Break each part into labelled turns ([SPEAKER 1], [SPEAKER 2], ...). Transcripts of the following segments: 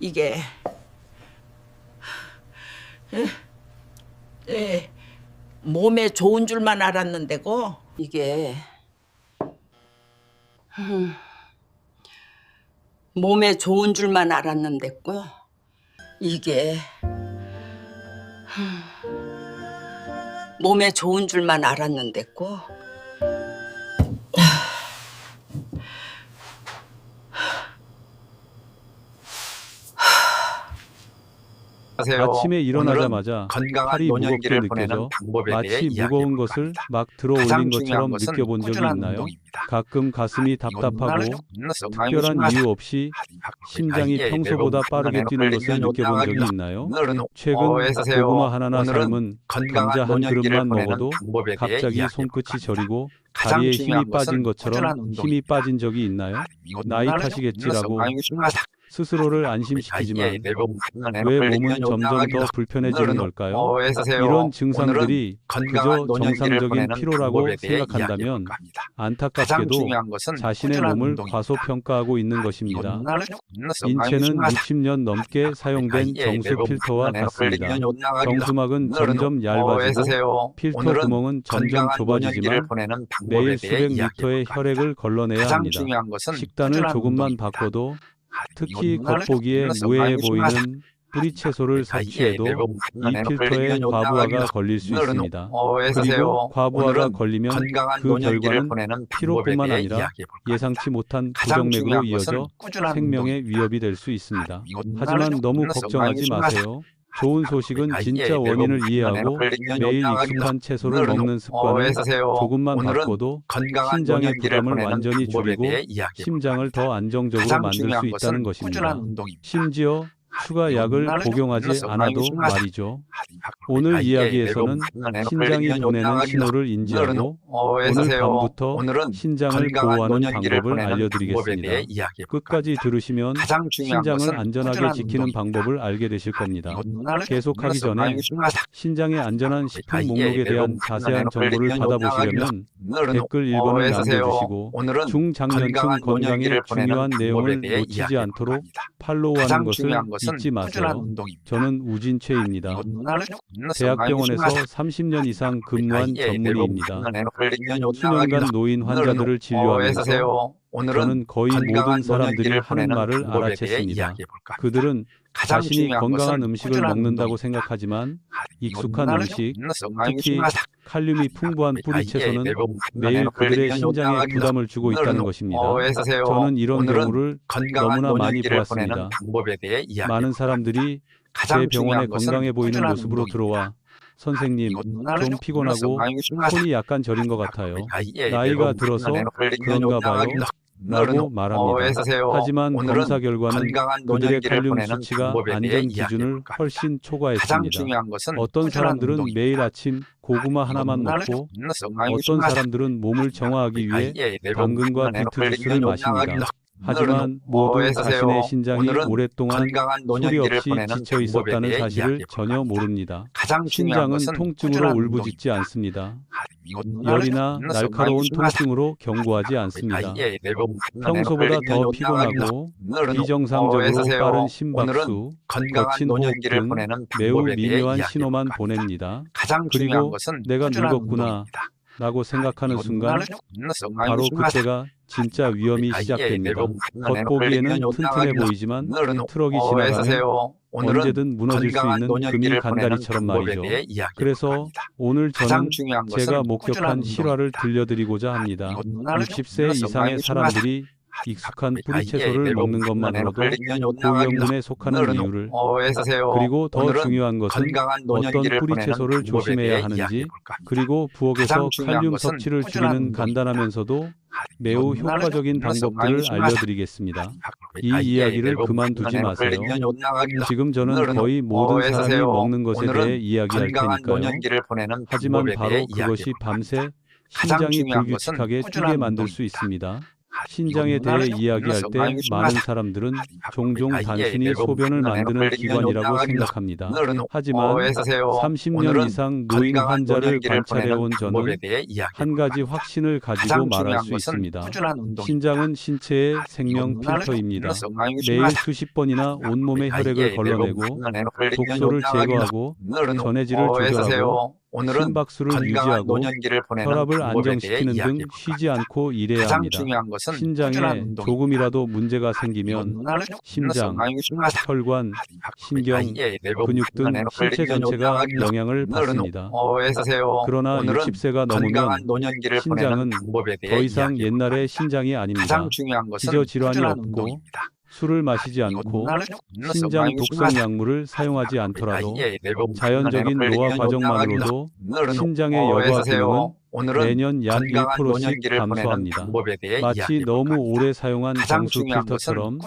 [SPEAKER 1] 이게 몸에 좋은 줄만 알았는데고 이게 몸에 좋은 줄만 알았는데고 이게 몸에 좋은 줄만 알았는데고
[SPEAKER 2] 아침에 일어나자마자 팔이 무겁게 느껴져 마치 무거운 것을 막 들어올린 것처럼 느껴본 적이 있나요? 가끔 가슴이 답답하고 특별한 이유 없이 심장이 평소보다 빠르게 뛰는 것을 느껴본 적이 있나요? 최근 고구마 하나나 삶은 감자 한 그릇만 먹어도 갑자기 손끝이 저리고 다리에 힘이 빠진 것처럼 힘이 빠진 적이 있나요? 나이 탓이겠지라고 스스로를 안심시키지만 왜 몸은 점점 더 불편해지는 걸까요? 이런 증상들이 그저 정상적인 피로라고 생각한다면 안타깝게도 자신의 몸을 과소평가하고 있는 것입니다. 인체는 60년 넘게 사용된 정수 필터와 같습니다. 정수막은 점점 얇아지고 필터 구멍은 점점 좁아지지만 매일 수백 리터의 혈액을 걸러내야 합니다. 식단을 조금만 바꿔도 특히 겉보기에 무해해 보이는 뿌리 채소를 섭취해도 이 필터에 과부하가 걸릴 수 있습니다. 그리고 과부하가 걸리면 그 결과는 피로뿐만 아니라 예상치 못한 부정맥으로 이어져 생명의 위협이 될 수 있습니다. 하지만 너무 걱정하지 마세요. 좋은 소식은 진짜 원인을 이해하고 매일 익숙한 채소를 먹는 습관을 조금만 바꿔도 신장의 부담을 완전히 줄이고 심장을 더 안정적으로 만들 수 있다는 것입니다. 심지어 추가 약을 복용하지 않아도 말이죠. 오늘 이야기에서는 신장이 보내는 신호를 인지하고 오늘 밤부터 신장을 보호하는 방법을 알려드리겠습니다. 끝까지 들으시면 신장을 안전하게 지키는 방법을 알게 되실 겁니다. 계속하기 전에 신장의 안전한 식품 목록에 대한 자세한 정보를 받아보시려면 댓글 1번을 남겨주시고 중장년층 건강에 중요한 내용을 놓치지 않도록 팔로우하는 것을 잊지 마세요. 저는 우진최입니다. 대학병원에서 30년 이상 근무한 전문의입니다. 수년간 노인 환자들을 진료하면서 저는 거의 모든 사람들이 하는 말을 알아챘습니다. 그들은 자신이 건강한 음식을 먹는다고 생각하지만 익숙한 음식, 특히 칼륨이 풍부한 뿌리 채소는 매일 그들의 신장에 부담을 주고 있다는 것입니다. 저는 이런 경우를 너무나 많이 보았습니다. 많은 사람들이 제 병원에 건강해 보이는 모습으로 들어와 선생님, 좀 피곤하고 손이 약간 저린 것 같아요. 나이가 들어서 그런가 봐요. 라고 말합니다. 하지만 검사 결과는 그들의 칼륨 수치가 안전 기준을 훨씬 초과했습니다. 어떤 사람들은 매일 아침 고구마 하나만 먹고 어떤 사람들은 몸을 정화하기 위해 당근과 비트 주스를 마십니다. 하지만 모두 자신의 신장이 오랫동안 소리 없이 지쳐 있었다는 사실을 전혀 모릅니다. 신장은 통증으로 울부짖지 않습니다. 열이나 날카로운 통증으로 경고하지 않습니다. 평소보다 더 피곤하고 비정상적으로 빠른 심박수, 거친 호흡 등 매우 미묘한 신호만 보냅니다. 그리고 내가 늙었구나 라고 생각하는 순간 바로 그때가 진짜 위험이 시작됩니다. 겉보기에는 튼튼해 보이지만 트럭이 지나가면 언제든 무너질 수 있는 금이 간다리처럼 말이죠. 그래서 오늘 저는 제가 목격한 실화를 들려드리고자 합니다. 60세 이상의 사람들이 익숙한 뿌리 채소를 먹는 것만으로도 고위험군에 속하는 이유를, 그리고 더 중요한 것은 어떤 뿌리 채소를 조심해야 하는지, 그리고 부엌에서 칼륨 섭취를 줄이는 간단하면서도 매우 효과적인 방법들을 알려드리겠습니다. 이 이야기를 그만두지 마세요. 지금 저는 거의 모든 사람이 먹는 것에 대해 이야기할 테니까요. 하지만 바로 그것이 밤새 심장이 불규칙하게 뛰게 만들 수 있습니다. 신장에 대해 이야기할 때 많은 사람들은 종종 단순히 소변을 만드는 기관이라고 생각합니다. 하지만 30년 이상 노인 환자를 관찰해온 저는 한 가지 확신을 가지고 말할 수 있습니다. 신장은 신체의 생명 필터입니다. 매일 수십 번이나 온몸의 혈액을 걸러내고 독소를 제거하고 전해질을 조절하고 심박수를 유지하고 혈압을 안정시키는 등 쉬지 않고 일해야 합니다. 신장에 조금이라도 문제가 생기면 심장, 혈관, 신경, 근육 등 신체 전체가 영향을 받습니다. 그러나 60세가 넘으면 신장은 더 이상 옛날의 신장이 아닙니다. 기저질환이 없고 술을 마시지 않고 신장 독성 약물을 사용하지 않더라도 자연적인 노화 과정만으로도 신장의 여과 기능은 매년 약 1%씩 감소합니다. 마치 너무 오래 사용한 정수 필터처럼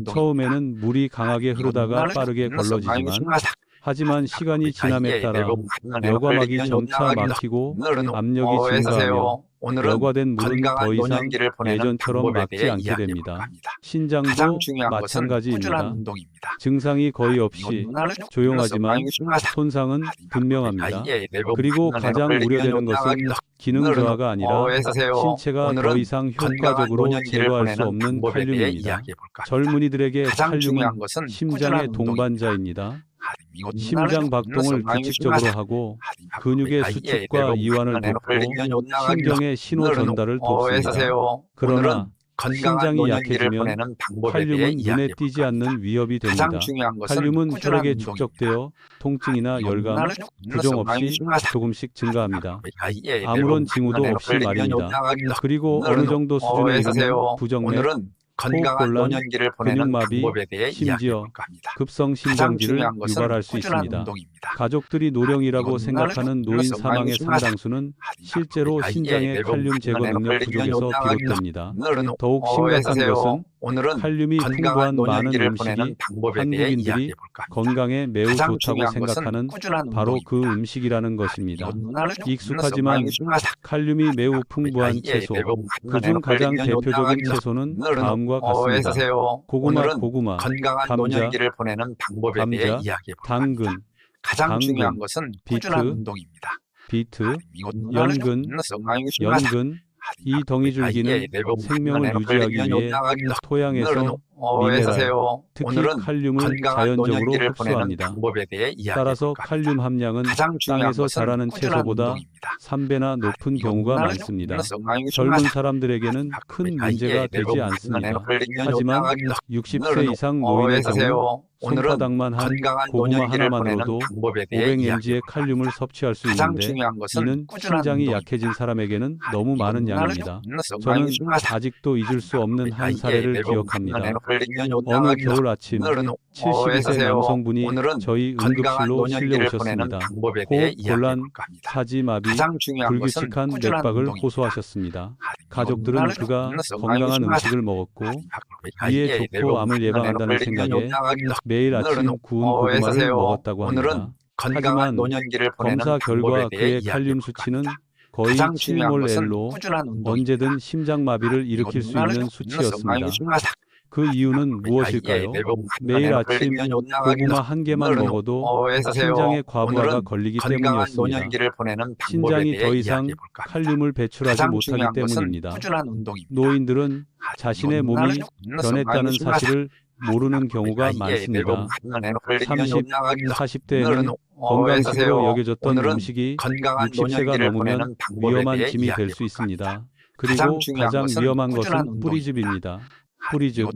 [SPEAKER 2] 처음에는 물이 강하게 흐르다가 빠르게 걸러지지만 하지만 시간이 지남에 따라 여과막이 점차 막히고 압력이 증가하며 여과된 물은 더 이상 예전처럼 막지 않게 됩니다. 신장도 마찬가지입니다. 증상이 거의 없이 조용하지만 손상은 분명합니다. 그리고 가장 우려되는 것은 기능 저하가 아니라 신체가 더 이상 효과적으로 제거할 수 없는 칼륨입니다. 젊은이들에게 칼륨은 심장의 동반자입니다. 심장 박동을 규칙적으로 하고 근육의 수축과 이완을 돕고 신경의 신호 전달을 돕습니다. 그러나 신장이 약해지면 칼륨은 눈에 띄지 않는 위협이 됩니다. 칼륨은 혈액에 축적되어 통증이나 열감, 부종 없이 조금씩 증가합니다. 아무런 징후도 없이 말입니다. 그리고 어느 정도 수준에 이르면 부정맥, 호흡곤란, 근육마비, 심지어 급성 심장지를 유발할 수 있습니다. 가족들이 노령이라고 생각하는 노인 사망의 상당수는 실제로 신장의 칼륨 제거 능력 부족에서 비롯됩니다. 더욱 심각한 것은 칼륨이 풍부한 많은 음식이 한국인들이 건강에 매우 좋다고 생각하는 바로 그 음식이라는 것입니다. 익숙하지만 칼륨이 매우 풍부한 채소, 그중 가장 대표적인 채소는 다음과 같습니다. 고구마, 감자, 당근, 비트, 연근, 이 덩이줄기는 생명을 유지하기 위해 토양에서 미네랄, 특히 칼륨을 자연적으로 흡수합니다. 따라서 칼륨 함량은 땅에서 자라는 채소보다 3배나 높은 경우가 많습니다. 젊은 사람들에게는 큰 문제가 되지 않습니다. 하지만 60세 이상 노인의 경우 손바닥만 한 고구마 하나만으로도 500mg의 칼륨을 섭취할 수 있는데 이는 신장이 약해진 사람에게는 너무 많은 양입니다. 저는 아직도 잊을 수 없는 한 사례를 기억합니다. 어느 겨울 아침 72세 남성분이 저희 응급실로 실려오셨습니다. 호흡곤란, 사지마비, 불규칙한 맥박을 호소하셨습니다. 가족들은 그가 건강한 음식을 먹었고 위에 좋고 암을 예방한다는 생각에 매일 아침 구운 고구마를 먹었다고 합니다. 하지만 검사 결과 그의 칼륨 수치는 거의 7몰L로 언제든 심장마비를 일으킬 수 있는 수치였습니다. 그 이유는 무엇일까요? 매일 아침 고구마 한 개만 먹어도 신장에 과부하가 걸리기 때문이었습니다. 신장이 더 이상 칼륨을 배출하지 못하기 때문입니다. 노인들은 자신의 몸이 변했다는 사실을 모르는 경우가 많습니다. 30, 40대에는 건강식으로 여겨졌던 음식이 60세가 넘으면 위험한 짐이 될 수 있습니다. 그리고 가장 위험한 것은 뿌리즙입니다. 뿌리즙,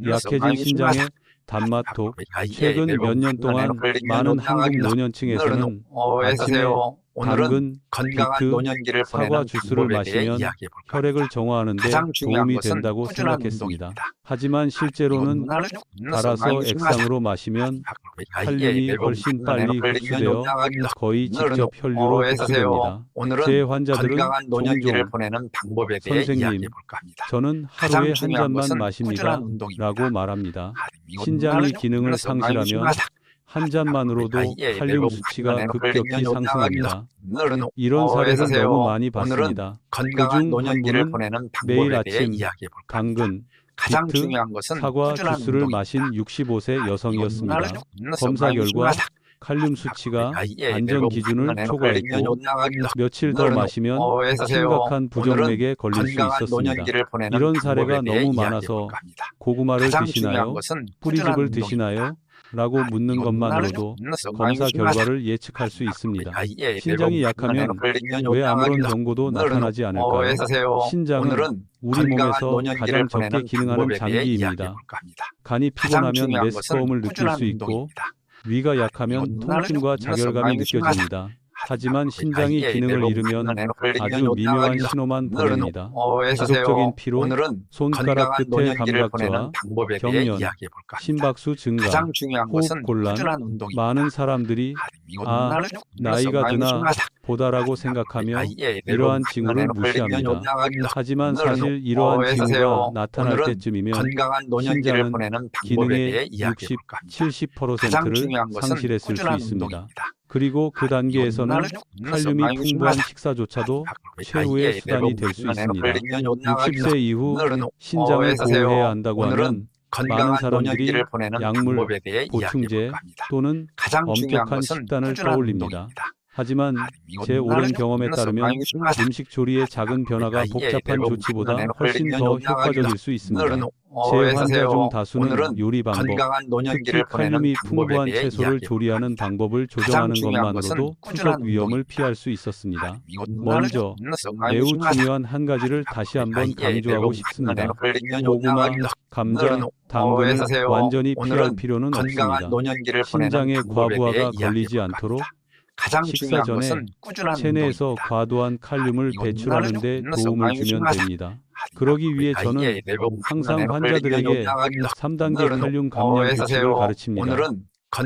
[SPEAKER 2] 약해진 신장의 단맛톡. 최근 몇 년 동안 많은 한국 노년층에서는 아침에 당근, 비트, 사과 주스를 마시면 혈액을 정화하는 데 도움이 된다고 생각했습니다. 하지만 실제로는 갈아서 액상으로 마시면 칼륨이 훨씬 빨리 흡수되어 거의 직접 혈류로 흡수됩니다. 제 환자들은 종종 선생님, 저는 하루에 한 잔만 마십니다 라고 말합니다. 신장이 기능을 상실하면 한 잔만으로도 칼륨 수치가 급격히 상승합니다. 이런 사례를 너무 많이 봤습니다. 그중 한 분은 매일 아침 당근, 비트, 사과 주스를 마신 65세 여성이었습니다. 검사 결과 칼륨 수치가 안전 기준을 초과했고 며칠 더 마시면 심각한 부정맥에 걸릴 수 있었습니다. 이런 사례가 너무 많아서 고구마를 드시나요? 뿌리즙을 드시나요? 라고 묻는 것만으로도 검사 결과를 예측할 수 있습니다. 신장이 약하면 왜 아무런 경고도 나타나지 않을까요? 신장은 우리 몸에서 가장 적게 기능하는 장기입니다. 간이 피곤하면 메스꺼움을 느낄 수 있고 위가 약하면 통증과 자결감이 느껴집니다. 하지만 신장이 기능을 잃으면 아주 미묘한 신호만 보냅니다. 지속적인 피로, 손가락 끝의 감각저하, 경련, 심박수 증가, 호흡 곤란, 많은 사람들이 나이가 드나 보다라고 생각하며 이러한 징후를 무시합니다. 하지만 사실 이러한 징후가 나타날 때쯤이면 신장은 기능의 60, 70%를 상실했을 수 있습니다. 그리고 그 단계에서는 칼륨이 풍부한 식사조차도 최후의 수단이 될 수 있습니다. 60세 이후 신장을 보호해야 한다고 하면 많은 사람들이 약물, 보충제 또는 엄격한 식단을 떠올립니다. 하지만 제 오랜 경험에 따르면 음식 조리의 작은 변화가 복잡한 조치보다 훨씬 더 효과적일 수 있습니다. 제 환자 중 다수는 요리 방법, 특히 칼륨이 풍부한 채소를 조리하는 방법을 조정하는 것만으로도 후속 위험을 피할 수 있었습니다. 먼저 매우 중요한 한 가지를 다시 한번 강조하고 싶습니다. 고구마, 감자, 당근을 완전히 피할 필요는 없습니다. 신장에 과부하가 걸리지 않도록 식사 전에 체내에서 과도한 칼륨을 배출하는 데 도움을 주면 됩니다. 그러기 위해 저는 항상 환자들에게 3단계 칼륨 감량 규칙을 가르칩니다.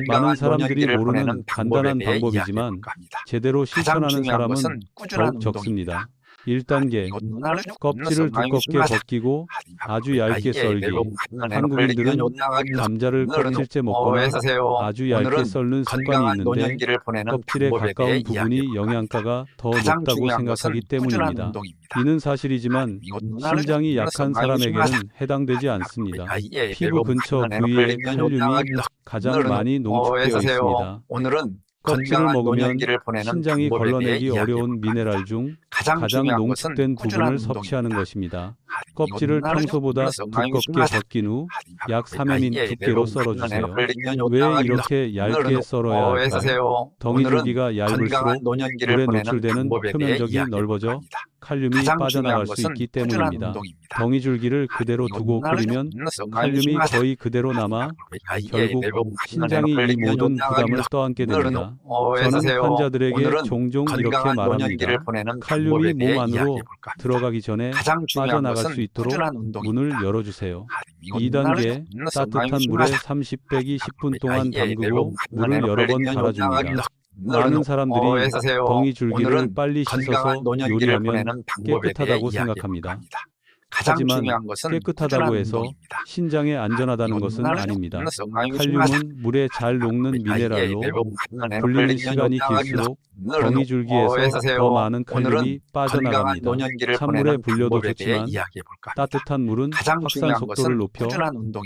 [SPEAKER 2] 많은 사람들이 모르는 간단한 방법이지만 제대로 실천하는 사람은 더욱 적습니다. 1단계, 껍질을 두껍게 벗기고 아주 얇게 썰기. 한국인들은 감자를 껍질째 먹거나 아주 얇게 썰는 습관이 있는데 껍질에 가까운 부분이 영양가가 더 높다고 생각하기 때문입니다. 이는 사실이지만 신장이 약한 사람에게는 해당되지 않습니다. 피부 근처 부위에 칼륨이 가장 많이 농축되어 있습니다. 껍질을 먹으면 신장이 걸러내기 어려운 미네랄 중 가장 농축된 부분을 섭취하는 것입니다. 껍질을 평소보다 두껍게 벗긴 후 약 3mm 두께로 썰어주세요. 왜 이렇게 얇게 썰어야 할까요? 덩이줄기가 얇을수록 물에 노출되는 표면적이 넓어져 칼륨이 빠져나갈 수 있기 때문입니다. 덩이줄기를 그대로 두고 끓이면 칼륨이 거의 그대로 남아 결국 신장이 이 모든 부담을 떠안게 됩니다. 저는 환자들에게 종종 이렇게 말합니다. 칼륨이 몸 안으로 들어가기 전에 빠져나갈 수 있도록 문을 열어주세요. 2단계, 따뜻한 물에 30 빼기 10분 동안 담그고 물을 여러 번 갈아줍니다. 많은 사람들이 덩이줄기를 빨리 씻어서 요리하면 깨끗하다고 생각합니다. 하지만 깨끗하다고 해서 신장에 안전하다는 것은 아닙니다. 칼륨은 물에 잘 녹는 미네랄로 불리는 시간이 길수록 덩이줄기에서 더 많은 칼륨이 빠져나갑니다. 찬물에 불려도 좋지만 따뜻한 물은 확산 속도를 높여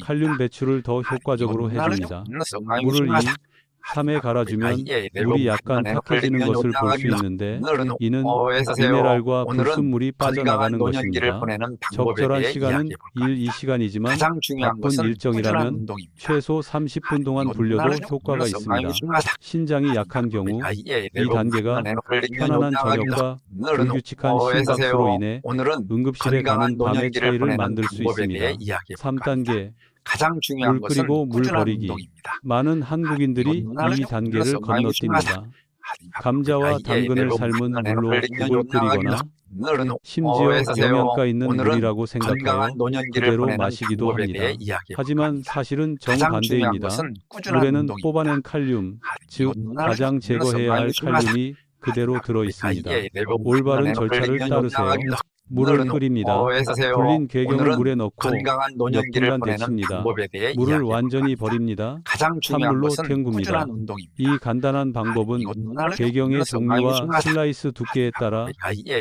[SPEAKER 2] 칼륨 배출을 더 효과적으로 해줍니다. 물을 2, 3에 갈아주면 물이 약간 탁해지는 것을 볼 수 있는데 이는 미네랄과 불순물이 빠져나가는 것입니다. 적절한 시간은 1-2시간이지만 바쁜 일정이라면 최소 30분 동안 불려도 효과가 있습니다. 신장이 약한 경우 이 단계가 편안한 저녁과 불규칙한 심박수로 인해 응급실에 가는 밤의 차이를 만들 수 있습니다. 3단계 물 끓이고 물 버리기. 많은 한국인들이 이 단계를 건너뜁니다. 감자와 당근을 삶은 물로 국을 끓이거나 심지어 영양가 있는 물이라고 생각하여 그대로 마시기도 합니다. 하지만 사실은 정반대입니다. 물에는 뽑아낸 칼륨, 즉 가장 제거해야 할 칼륨이 그대로 들어 있습니다. 올바른 절차를 따르세요. 물을 끓입니다. 불린 괴경을 물에 넣고
[SPEAKER 3] 건강한
[SPEAKER 2] 몇
[SPEAKER 3] 노년기를
[SPEAKER 2] 분간
[SPEAKER 3] 보내는
[SPEAKER 2] 데칩니다.
[SPEAKER 3] 방법에 대해
[SPEAKER 2] 물을
[SPEAKER 3] 이야기해
[SPEAKER 2] 완전히
[SPEAKER 3] 볼까 합니다.
[SPEAKER 2] 버립니다.
[SPEAKER 3] 가장 중요한
[SPEAKER 2] 찬물로
[SPEAKER 3] 것은
[SPEAKER 2] 헹굽니다.
[SPEAKER 3] 꾸준한 운동입니다.
[SPEAKER 2] 이 간단한 방법은 괴경의 종류와 슬라이스 두께에 따라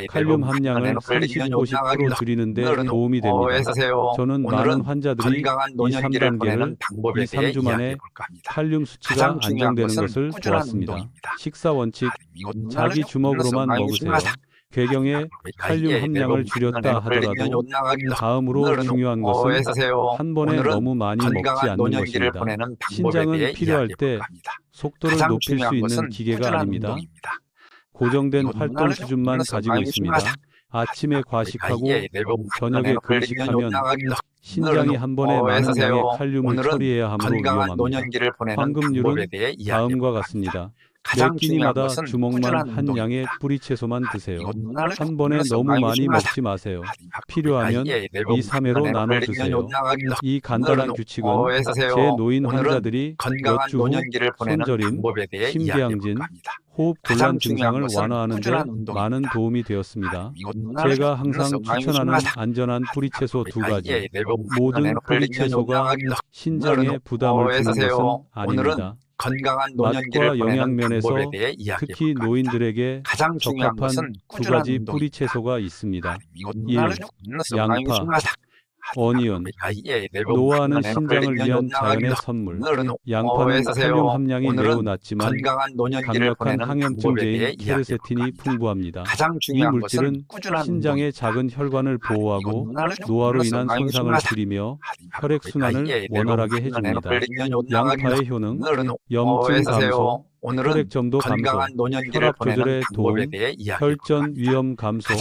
[SPEAKER 2] 칼륨 함량을 30-50% 줄이는 데 도움이 됩니다. 저는 많은 환자들이 이 3단계를 2-3주 만에 칼륨 수치가 안정되는 것을 보았습니다. 식사 원칙, 자기 주먹으로만 먹으세요. 괴경의 칼륨 함량을 줄였다 하더라도 다음으로 중요한 것은 한 번에 너무 많이 먹지 않는 것입니다. 신장은 필요할 때 속도를 높일 수 있는 기계가 아닙니다. 고정된 활동 수준만 가지고 있습니다. 아침에 과식하고 저녁에 금식하면 신장이 한 번에 많은 양의 칼륨을 처리해야 하므로 위험합니다. 황금률은 다음과 같습니다. 매 끼니마다 주먹만 한 양의 뿌리채소만 드세요. 한 번에 너무 많이 먹지 마세요. 필요하면 2-3회로 나눠 드세요. 이 간단한 규칙은 제 노인 환자들이 몇 주 후 손저림, 심계항진, 호흡 곤란 증상을 완화하는 데 많은 도움이 되었습니다. 제가 항상 추천하는 안전한 뿌리채소 2가지. 모든 뿌리채소가 신장에 부담을 주는 것은 아닙니다. 맛과 영양 면에서 특히 노인들에게 적합한 2가지 뿌리채소가 있습니다. 1. 양파, 어니언. 노화하는 신장을 위한 자연의 선물. 양파는 칼륨 함량이 매우 낮지만 강력한 항염증제인 케르세틴이 풍부합니다. 이 물질은 신장의 작은 혈관을 보호하고 노화로 인한 손상을 줄이며 혈액순환을 원활하게 해줍니다. 양파의 효능, 염증 감소, 혈액점도 감소, 혈압 조절에 도움, 혈전 위험 감소,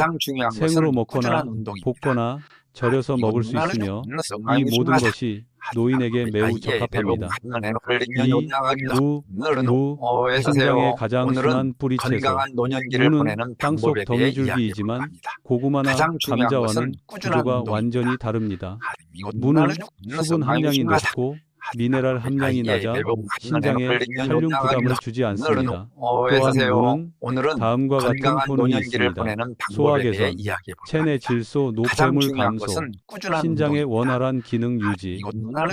[SPEAKER 2] 생으로 먹거나 볶거나 절여서 먹을 수 있으며 이 모든 것이 노인에게 매우 적합합니다. 2. 무, 신장의 가장 순한 뿌리채소. 무는 땅속 더미줄기이지만 고구마나 감자와는 구조가 완전히 다릅니다. 무는 수분 함량이 높고 미네랄 함량이 낮아 신장에 칼륨 부담을 주지 않습니다. 또한 무는 다음과 같은 효능이 있습니다. 소화 개선, 체내 질소 노폐물 감소, 신장의 원활한 기능 유지.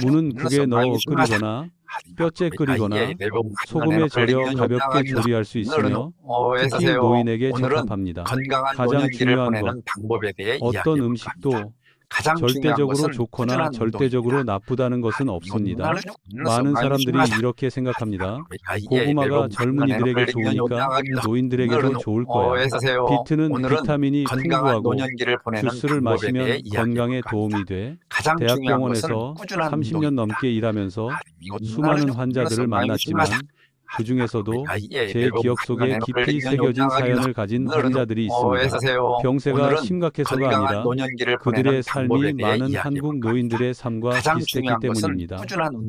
[SPEAKER 2] 무는 국에 넣어 끓이거나 뼈째 끓이거나 소금에 절여 가볍게 조리할 수 있으며 특히 노인에게 적합합니다. 가장 중요한 것, 어떤 음식도 절대적으로 좋거나 절대적으로 나쁘다는 것은 없습니다. 많은 사람들이 이렇게 생각합니다. 고구마가 젊은이들에게 좋으니까 노인들에게도 좋을 거야. 비트는 비타민이 풍부하고 주스를 마시면 건강에 도움이 돼 대학병원에서 30년 넘게 일하면서 수많은 환자들을 만났지만 그 중에서도 제 기억 속에 깊이 새겨진 사연을 가진 환자들이 있습니다. 병세가 심각해서가 아니라 그들의 삶이 많은 한국 노인들의 삶과 비슷했기 때문입니다.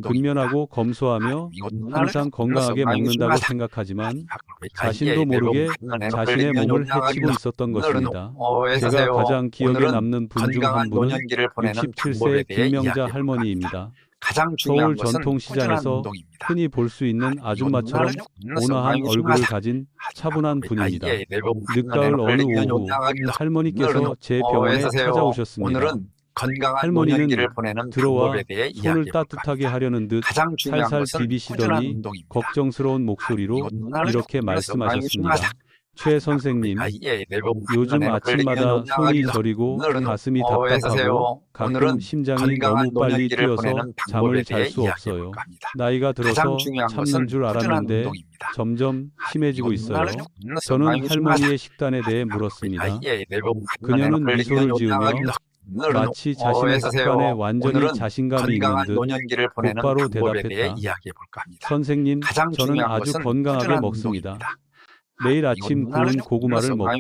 [SPEAKER 2] 근면하고 검소하며 항상 건강하게 먹는다고 생각하지만 자신도 모르게 자신의 몸을 해치고 있었던 것입니다. 제가 가장 기억에 남는 분 중 한 분은 67세 김명자 할머니입니다. 서울 전통시장에서 흔히 볼 수 있는 아줌마처럼 온화한 얼굴을 가진 차분한 분입니다. 늦가을 어느 오후 할머니께서 제 병원에 찾아오셨습니다. 할머니는 들어와 손을 따뜻하게 하려는 듯 살살 비비시더니 걱정스러운 목소리로 이렇게 말씀하셨습니다. 최 선생님, 요즘 아침마다 손이 저리고 가슴이 답답하고 가끔 심장이 너무 빨리 뛰어서 잠을 잘 수 없어요. 나이가 들어서 참는 줄 알았는데 점점 심해지고 있어요. 저는 할머니의 식단에 대해 물었습니다. 그녀는 미소를 지으며 마치 자신의 습관에 완전히 자신감이 있는 듯 곧바로 대답했다. 선생님, 저는 아주 건강하게 먹습니다. 매일 아침 구운 고구마를 먹고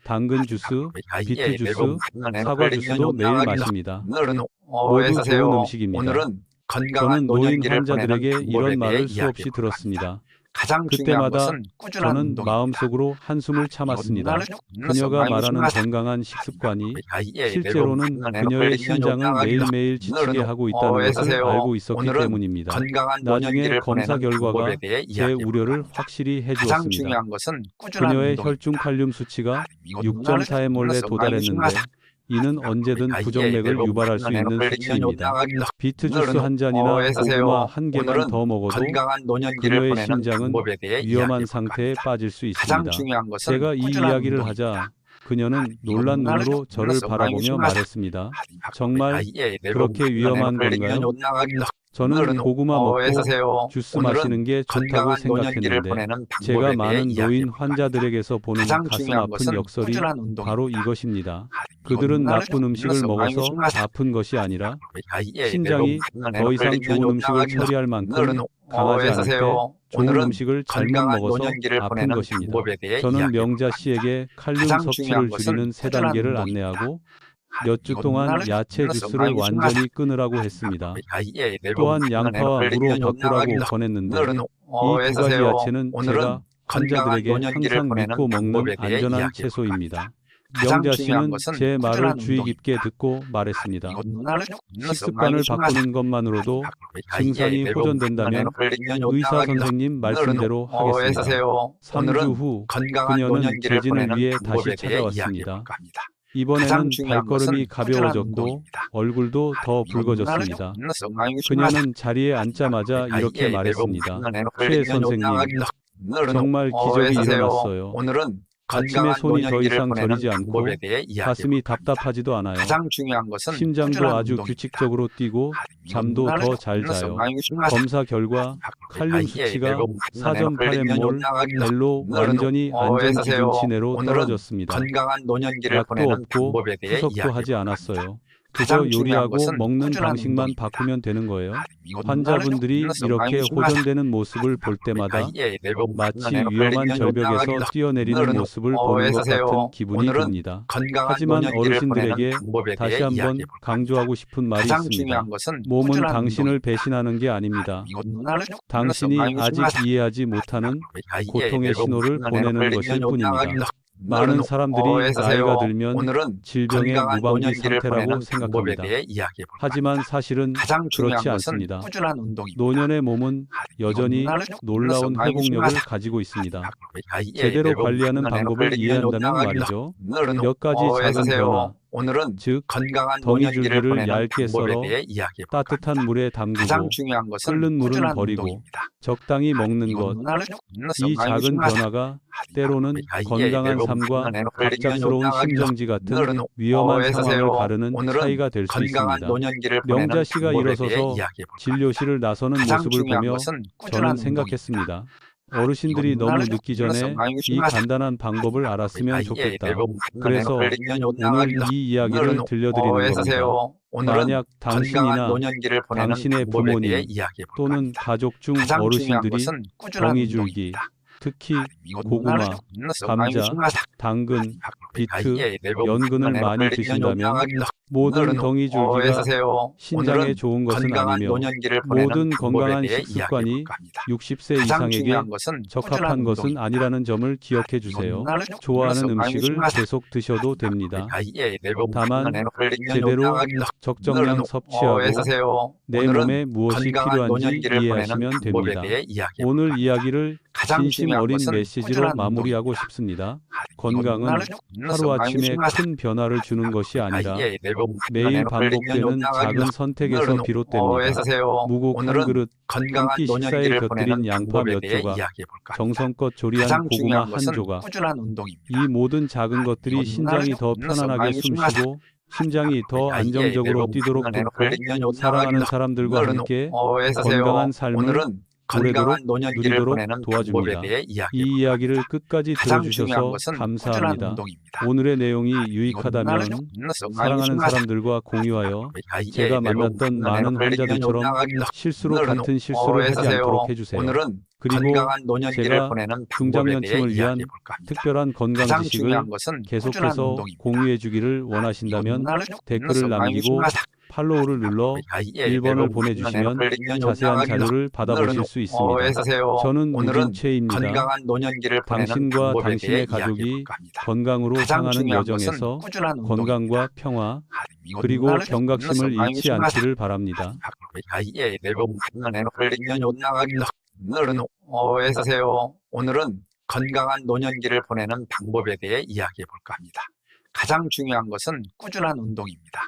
[SPEAKER 2] 당근 주스, 비트 주스, 사과 주스도 매일 마십니다. 모두 좋은 음식입니다. 저는 노인 환자들에게 이런 말을 수없이 들었습니다. 그때마다 저는 마음속으로 한숨을 참았습니다. 그녀가 말하는 건강한 식습관이 실제로는 그녀의 신장을 매일매일 지치게 하고 있다는 것을 알고 있었기 때문입니다. 나중에 검사 결과가 제 우려를 확실히 해주었습니다. 그녀의 혈중 칼륨 수치가 6.4mol에 도달했는데 이는 언제든 부정맥을 유발할 수 있는 수치입니다. 비트 주스 한 잔이나 고구마 한 개만 더 먹어도 그녀의 심장은 위험한 상태에 빠질 수 있습니다. 제가 이 이야기를 하자 그녀는 놀란 눈으로 저를 바라보며 말했습니다. 정말 그렇게 위험한 건가요? 저는 고구마 먹고 주스 마시는 게 좋다고 생각했는데 제가 많은 노인 환자들에게서 보는 가슴 아픈 역설이 바로 이것입니다. 그들은 나쁜 음식을 먹어서 아픈 것이 아니라 신장이 더 이상 좋은 음식을 처리할 만큼 강하지 않을 때 좋은 음식을 잘못 먹어서 아픈 것입니다. 저는 명자 씨에게 칼륨 섭취를 줄이는 3단계를 안내하고 몇 주 동안 야채 주스를 완전히 끊으라고 했습니다. 또한 양파와 무로 바꾸라고 권했는데 이 2가지 야채는 제가 환자들에게 항상 믿고 먹는 안전한 채소입니다. 명자 씨는 제 말을 주의 깊게 듣고 말했습니다. 식습관을 바꾸는 것만으로도 증상이 호전된다면 의사 선생님 말씀대로 하겠습니다. 3주 후 그녀는 재진을 위해 다시 찾아왔습니다. 이번에는 발걸음이 가벼워졌고 얼굴도 더 붉어졌습니다. 그녀는 자리에 앉자마자 이렇게 말했습니다. 최 선생님, 정말 기적이 일어났어요. 아침에 손이 더 이상 저리지 않고 가슴이 답답하지도 않아요. 심장도 아주 규칙적으로 뛰고 잠도 더 잘 자요. 검사 결과 칼륨 수치가 4.8mol 벨로 완전히 안전 기준치 내로 떨어졌습니다. 약도 없고 투석도 하지 않았어요. 그저 요리하고 먹는 방식만 바꾸면 되는 거예요. 환자분들이 이렇게 호전되는 모습을 볼 때마다 마치 위험한 절벽에서 뛰어내리는 모습을 보는 것 같은 기분이 듭니다. 하지만 어르신들에게 다시 한번 강조하고 싶은 말이 있습니다. 몸은 당신을 배신하는 게 아닙니다. 당신이 아직 이해하지 못하는 고통의 신호를 보내는 것일 뿐입니다. 많은 사람들이 나이가 들면 질병의 무방비 상태라고 생각합니다. 하지만 사실은 그렇지 않습니다. 노년의 몸은 여전히 놀라운 회복력을 가지고 있습니다. 제대로 관리하는 방법을 이해한다면 말이죠. 몇 가지 작은 변화, 즉 덩이줄기를 얇게 썰어 따뜻한 물에 담그고 끓는 물은 버리고 적당히 먹는 것. 이 작은 변화가 때로는 건강한 삶과 갑작스러운 심정지 같은 위험한 상황을 가르는 차이가 될 수 있습니다. 명자 씨가 일어서서 진료실을 나서는 모습을 보며 저는 생각했습니다. 어르신들이 너무 늦기 전에 이 간단한 방법을 알았으면 좋겠다. 그래서 오늘 이 이야기를 들려드리는 겁니다. 만약 당신이나 당신의 부모님 또는 가족 중 어르신들이 덩이줄기, 특히 고구마, 감자, 당근, 비트, 연근을 많이 드신다면 모든 덩이줄기가 신장에 좋은 것은 아니며 모든 건강한 식습관이 60세 이상에게 적합한 것은 아니라는 점을 기억해 주세요. 좋아하는 음식을 계속 드셔도 됩니다. 다만 제대로 적정량 섭취하고 내 몸에 무엇이 필요한지 이해하시면 됩니다. 오늘 이야기를 진심 어린 메시지로 마무리하고 싶습니다. 건강은 하루아침에 큰 변화를 주는 것이 아니라 매일 반복되는 작은 선택에서 비롯됩니다. 무국 한 그릇, 한 끼 식사에 곁들인 양파 몇 조각, 정성껏 조리한 고구마 한 조각. 이 모든 작은 것들이 신장이 더 편안하게 숨쉬고 심장이 더 안정적으로 뛰도록 돕고 사랑하는 사람들과 함께 건강한 삶을 오래도록 누리도록 도와줍니다. 이 이야기를 끝까지 들어주셔서 감사합니다. 오늘의 내용이 유익하다면 사랑하는 사람들과 공유하여 제가 만났던 많은 환자들처럼 실수로 같은 실수를 하지 않도록 해주세요. 그리고
[SPEAKER 3] 건강한 노년기를
[SPEAKER 2] 제가
[SPEAKER 3] 보내는 방법에 대해
[SPEAKER 2] 중장년층을 위한
[SPEAKER 3] 이야기해 볼까 합니다.
[SPEAKER 2] 특별한 건강
[SPEAKER 3] 가장
[SPEAKER 2] 지식을
[SPEAKER 3] 중요한 것은 꾸준한
[SPEAKER 2] 계속해서
[SPEAKER 3] 운동입니다.
[SPEAKER 2] 공유해 주기를 원하신다면 댓글을 남기고 팔로우를 눌러 1번을 보내주시면 자세한 자료를 받아보실 수 있습니다. 저는
[SPEAKER 3] 오늘은
[SPEAKER 2] 우진채입니다.
[SPEAKER 3] 건강한 노년기를 보내는
[SPEAKER 2] 당신과
[SPEAKER 3] 방법에 대해
[SPEAKER 2] 당신의
[SPEAKER 3] 이야기해
[SPEAKER 2] 가족이
[SPEAKER 3] 볼까 합니다.
[SPEAKER 2] 건강으로
[SPEAKER 3] 가장
[SPEAKER 2] 향하는
[SPEAKER 3] 중요한 것은
[SPEAKER 2] 여정에서
[SPEAKER 3] 꾸준한
[SPEAKER 2] 건강과
[SPEAKER 3] 운동입니다.
[SPEAKER 2] 평화 그리고 경각심을 잃지 않기를 바랍니다.
[SPEAKER 3] 오늘은 건강한 노년기를 보내는 방법에 대해 이야기해 볼까 합니다. 가장 중요한 것은 꾸준한 운동입니다.